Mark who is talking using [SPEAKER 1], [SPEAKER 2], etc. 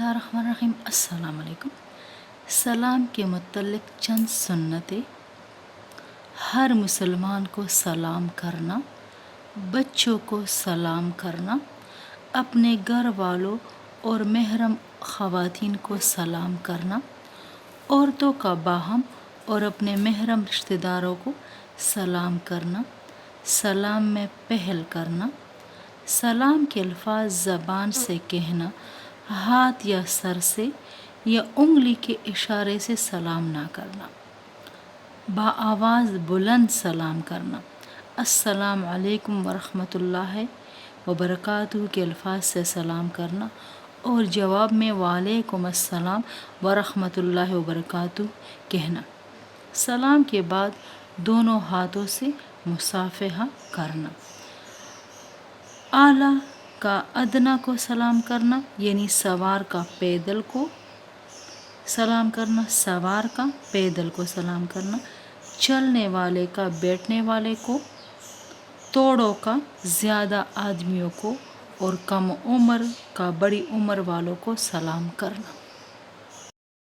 [SPEAKER 1] बिस्मिल्लाहिर्रहमानिर्रहीम। अस्सलाम वालेकुम। सलाम के मुतल्लिक़ चंद सुन्नतें। हर मुसलमान को सलाम करना, बच्चों को सलाम करना, अपने घर वालों और महरम ख़वातीन को सलाम करना, औरतों का बाहम और अपने महरम रिश्तेदारों को सलाम करना, सलाम में पहल करना, सलाम के अल्फाज ज़बान से कहना, हाथ या सर से या उंगली के इशारे से सलाम ना करना, बाआवाज़ बुलंद सलाम करना, अस्सलाम अलैकुम वरहमतुल्लाहि वबरकातुहू के अल्फाज से सलाम करना और जवाब में वालेकुम अस्सलाम वरहमतुल्लाहि वबरकातुहू कहना। सलाम के बाद दोनों हाथों से मुसाफहा करना। आला का अदना को सलाम करना, यानी सवार का पैदल को सलाम करना, सवार का पैदल को सलाम करना, चलने वाले का बैठने वाले को, तोड़ों का ज़्यादा आदमियों को और कम उम्र का बड़ी उम्र वालों को सलाम करना।